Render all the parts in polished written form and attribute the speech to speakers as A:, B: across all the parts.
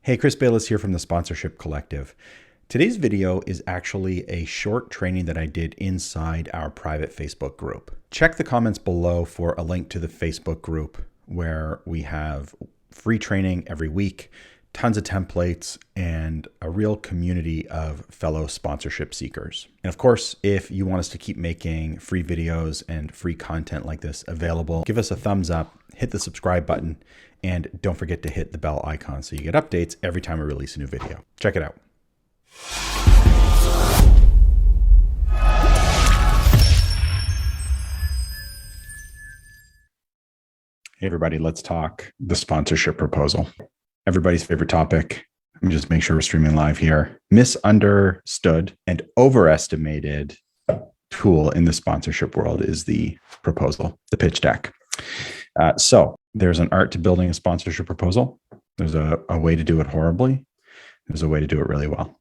A: Hey, Chris Bayless here from the Sponsorship Collective. Today's video is actually a short training that I did inside our private Facebook group. Check the comments below for a link to the Facebook group where we have free training every week, tons of templates, and a real community of fellow sponsorship seekers. And of course, if you want us to keep making free videos and free content like this available, give us a thumbs up, hit the subscribe button, and don't forget to hit the bell icon so you get updates every time we release a new video. Check it out. Hey everybody, let's talk the sponsorship proposal. Everybody's favorite topic. Let me just make sure we're streaming live here. Misunderstood and overestimated tool in the sponsorship world is the proposal, the pitch deck. So there's an art to building a sponsorship proposal. There's a way to do it horribly. There's a way to do it really well.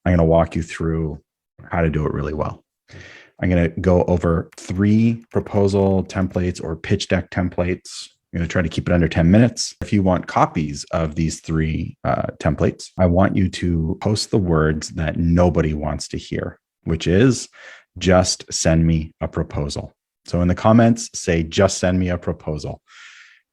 A: I'm going to walk you through how to do it really well. I'm going to go over 3 proposal templates or pitch deck templates. I'm going to try to keep it under 10 minutes. If you want copies of these 3 templates, I want you to post the words that nobody wants to hear, which is just send me a proposal. So in the comments, say, just send me a proposal.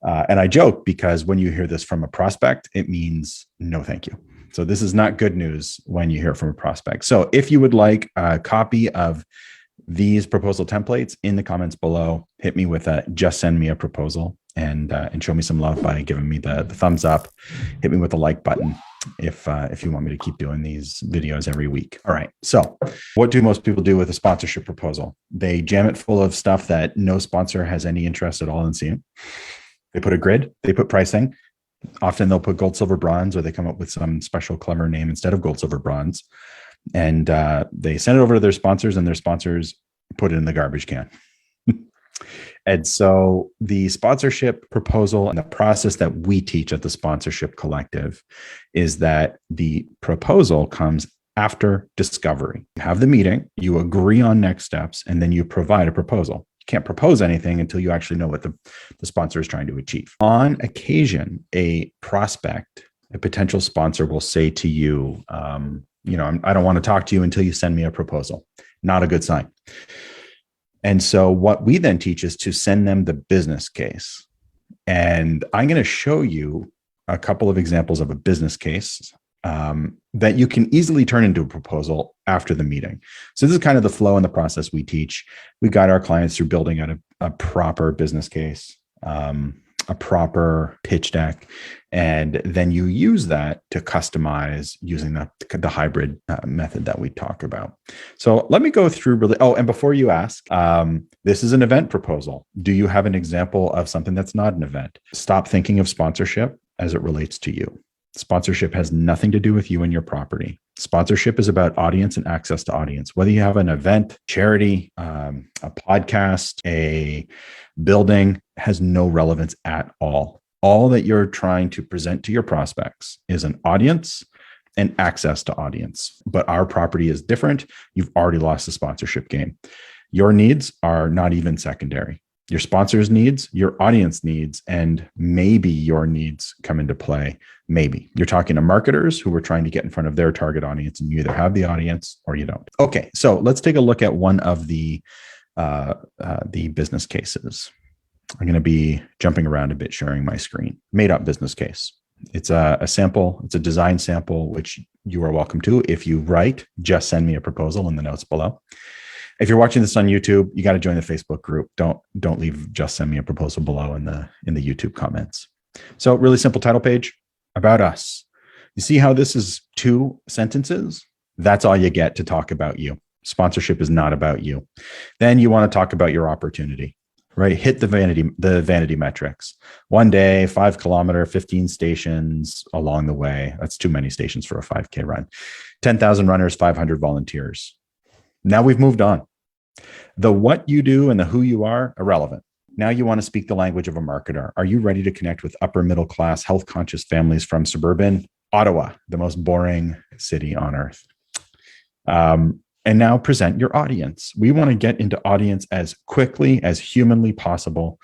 A: And I joke because when you hear this from a prospect, it means no, thank you. So this is not good news when you hear from a prospect. So if you would like a copy of these proposal templates, in the comments below, hit me with a just send me a proposal and show me some love by giving me the thumbs up. Hit me with the like button if you want me to keep doing these videos every week. All right. So what do most people do with a sponsorship proposal? They jam it full of stuff that no sponsor has any interest at all in seeing. They put a grid, they put pricing. Often they'll put gold, silver, bronze, or they come up with some special clever name instead of gold, silver, bronze. And they send it over to their sponsors, and their sponsors put it in the garbage can. And so the sponsorship proposal and the process that we teach at the Sponsorship Collective is that the proposal comes after discovery. You have the meeting, you agree on next steps, and then you provide a proposal. You can't propose anything until you actually know what the sponsor is trying to achieve. On occasion, a prospect, a potential sponsor will say to you, I don't want to talk to you until you send me a proposal. Not a good sign. And so what we then teach is to send them the business case. And I'm going to show you a couple of examples of a business case that you can easily turn into a proposal after the meeting. So this is kind of the flow and the process we teach. We guide our clients through building out a proper business case, a proper pitch deck, and then you use that to customize using the hybrid method that we talk about. So let me go through really. Oh, and before you ask, this is an event proposal. Do you have an example of something that's not an event? Stop thinking of sponsorship as it relates to you. Sponsorship has nothing to do with you and your property. Sponsorship is about audience and access to audience. Whether you have an event, charity, a podcast, a building, has no relevance at all. All that you're trying to present to your prospects is an audience and access to audience. But our property is different. You've already lost the sponsorship game. Your needs are not even secondary. Your sponsor's needs, your audience needs, and maybe your needs come into play. Maybe you're talking to marketers who are trying to get in front of their target audience, and you either have the audience or you don't. Okay, so let's take a look at one of the business cases. I'm going to be jumping around a bit, sharing my screen. Made up business case. It's a sample. It's a design sample, which you are welcome to. If you write, just send me a proposal in the notes below. If you're watching this on YouTube, you got to join the Facebook group. Don't leave just send me a proposal below in the YouTube comments. So really simple title page about us. You see how this is 2 sentences? That's all you get to talk about you. Sponsorship is not about you. Then you want to talk about your opportunity, right? Hit the vanity metrics. 1 day, 5 kilometer, 15 stations along the way. That's too many stations for a 5K run. 10,000 runners, 500 volunteers. Now we've moved on. The what you do and the who you are, irrelevant. Now you want to speak the language of a marketer. Are you ready to connect with upper middle class, health conscious families from suburban Ottawa, the most boring city on earth? And now present your audience. We want to get into audience as quickly as humanly possible.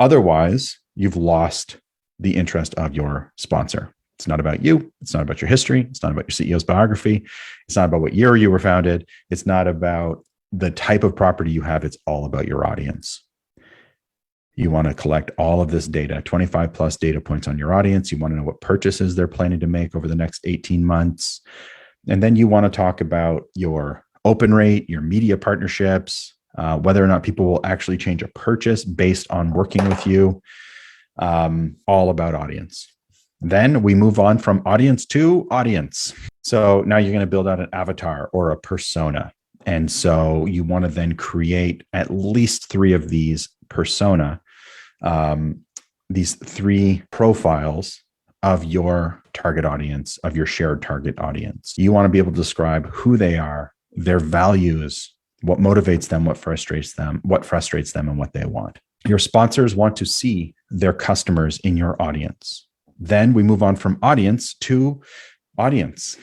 A: Otherwise, you've lost the interest of your sponsor. It's not about you. It's not about your history. It's not about your CEO's biography. It's not about what year you were founded. It's not about the type of property you have. It's all about your audience. You want to collect all of this data, 25 plus data points on your audience. You want to know what purchases they're planning to make over the next 18 months. And then you want to talk about your open rate, your media partnerships, whether or not people will actually change a purchase based on working with you, all about audience. Then we move on from audience to audience. So now you're going to build out an avatar or a persona. And so you want to then create at least 3 of these persona, these 3 profiles of your target audience, of your shared target audience. You want to be able to describe who they are, their values, what motivates them, what frustrates them, and what they want. Your sponsors want to see their customers in your audience. Then we move on from audience to audience.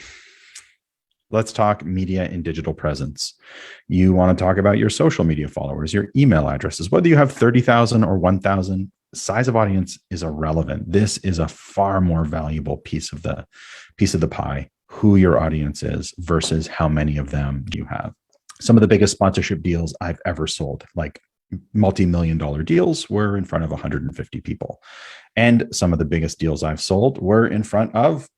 A: Let's talk media and digital presence. You want to talk about your social media followers, your email addresses, whether you have 30,000 or 1,000, size of audience is irrelevant. This is a far more valuable piece of the pie, who your audience is versus how many of them you have. Some of the biggest sponsorship deals I've ever sold, like multi-million-dollar deals, were in front of 150 people. And some of the biggest deals I've sold were in front of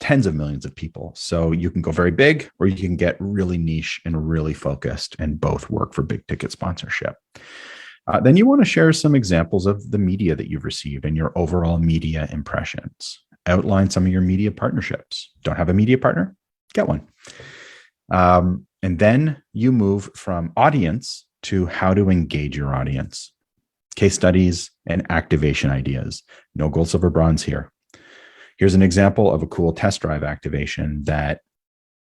A: tens of millions of people. So you can go very big, or you can get really niche and really focused, and both work for big ticket sponsorship. Then you want to share some examples of the media that you've received and your overall media impressions. Outline some of your media partnerships. Don't have a media partner? Get one. And then you move from audience to how to engage your audience. Case studies and activation ideas. No gold, silver, bronze here. Here's an example of a cool test drive activation that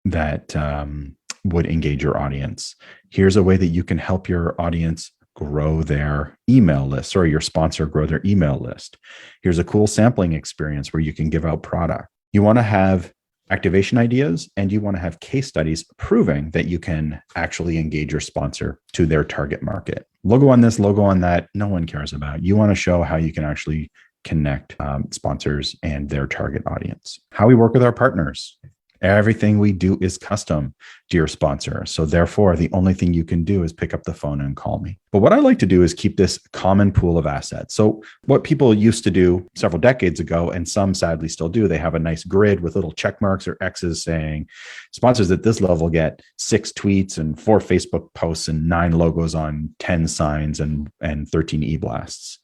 A: would engage your audience. Here's a way that you can help your audience grow their email list, or your sponsor grow their email list. Here's a cool sampling experience where you can give out product. You want to have activation ideas, and you want to have case studies proving that you can actually engage your sponsor to their target market. Logo on this, logo on that, no one cares about. You want to show how you can actually connect sponsors and their target audience. How we work with our partners. Everything we do is custom to your sponsor. So therefore, the only thing you can do is pick up the phone and call me. But what I like to do is keep this common pool of assets. So what people used to do several decades ago, and some sadly still do, they have a nice grid with little check marks or X's saying sponsors at this level get 6 tweets and 4 Facebook posts and 9 logos on 10 signs and 13 e-blasts.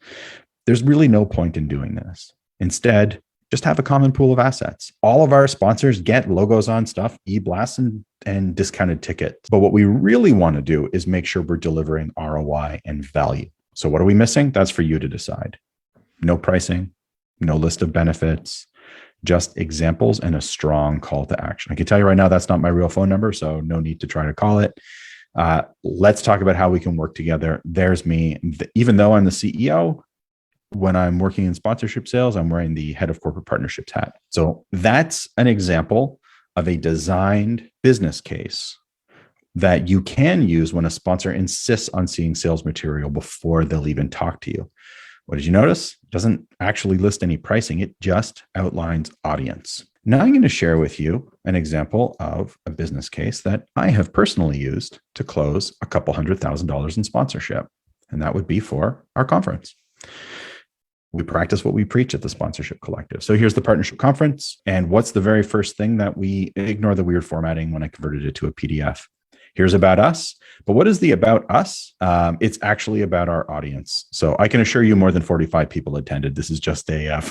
A: There's really no point in doing this. Instead, just have a common pool of assets. All of our sponsors get logos on stuff, e-blasts, and discounted tickets. But what we really want to do is make sure we're delivering ROI and value. So what are we missing? That's for you to decide. No pricing, no list of benefits, just examples and a strong call to action. I can tell you right now, that's not my real phone number, so no need to try to call it. Let's talk about how we can work together. There's me. Even though I'm the CEO, when I'm working in sponsorship sales, I'm wearing the head of corporate partnerships hat. So that's an example of a designed business case that you can use when a sponsor insists on seeing sales material before they'll even talk to you. What did you notice? It doesn't actually list any pricing. It just outlines audience. Now I'm going to share with you an example of a business case that I have personally used to close a couple $100,000 in sponsorship. And that would be for our conference. We practice what we preach at the Sponsorship Collective. So here's the partnership conference. And what's the very first thing that we ignore the weird formatting when I converted it to a PDF? Here's about us. But what is the about us? It's actually about our audience. So I can assure you more than 45 people attended. This is just a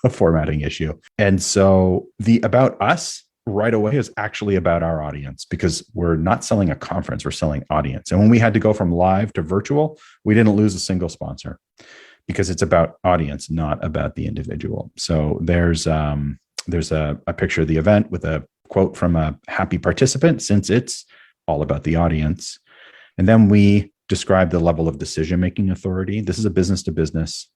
A: formatting issue. And so the about us right away is actually about our audience, because we're not selling a conference, we're selling audience. And when we had to go from live to virtual, we didn't lose a single sponsor, because it's about audience, not about the individual. So there's a picture of the event with a quote from a happy participant, since it's all about the audience. And then we describe the level of decision-making authority. This is a business-to-business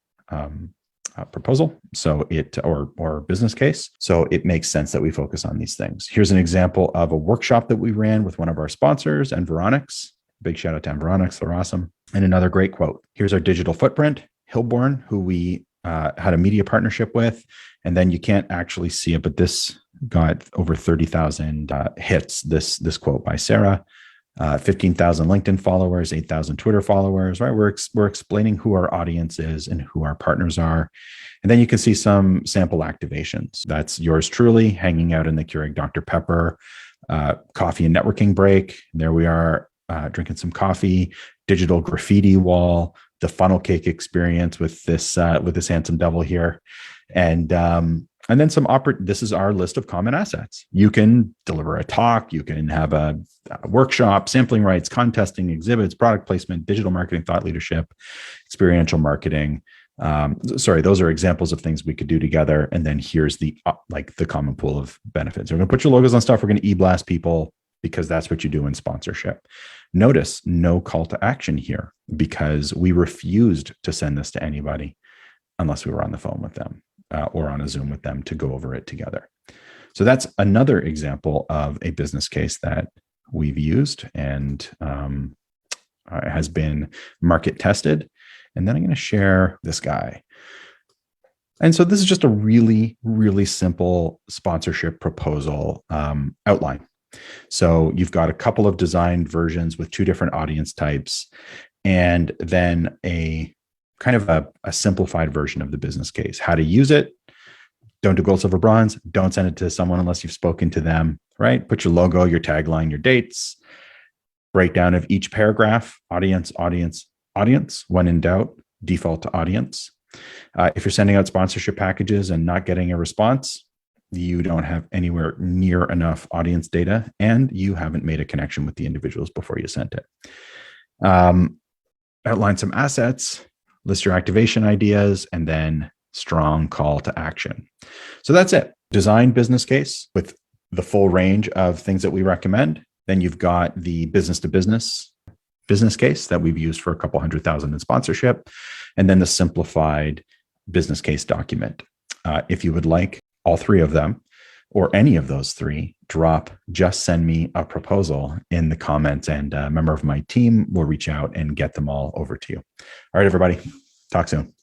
A: proposal, so or business case. So it makes sense that we focus on these things. Here's an example of a workshop that we ran with one of our sponsors, Environics. Big shout out to Environics, they're awesome. And another great quote. Here's our digital footprint. Hilborn, who we had a media partnership with, and then you can't actually see it, but this got over 30,000 hits. This quote by Sarah, 15,000 LinkedIn followers, 8,000 Twitter followers. Right, we're explaining who our audience is and who our partners are, and then you can see some sample activations. That's yours truly hanging out in the Keurig Dr. Pepper coffee and networking break. There we are, drinking some coffee. Digital graffiti wall, the funnel cake experience with this handsome devil here, and then this is our list of common assets. You can deliver a talk, you can have a workshop, sampling rights, contesting, exhibits, product placement, digital marketing, thought leadership, experiential marketing. Those are examples of things we could do together. And then here's the common pool of benefits. We're going to put your logos on stuff. We're going to e-blast people because that's what you do in sponsorship. Notice no call to action here because we refused to send this to anybody unless we were on the phone with them or on a Zoom with them to go over it together. So that's another example of a business case that we've used and has been market tested. And then I'm going to share this guy. And so this is just a really, really simple sponsorship proposal outline. So you've got a couple of designed versions with two different audience types, and then a kind of a simplified version of the business case. How to use it. Don't do gold, silver, bronze. Don't send it to someone unless you've spoken to them, right? Put your logo, your tagline, your dates. Breakdown of each paragraph. Audience, audience, audience. When in doubt, default to audience. If you're sending out sponsorship packages and not getting a response, you don't have anywhere near enough audience data, and you haven't made a connection with the individuals before you sent it. Outline some assets, list your activation ideas, and then strong call to action. So that's it. Design business case with the full range of things that we recommend. Then you've got the business to business case that we've used for a couple 100,000 in sponsorship, and then the simplified business case document. If you would like all three of them or any of those three, just send me a proposal in the comments, and a member of my team will reach out and get them all over to you. All right, everybody, talk soon.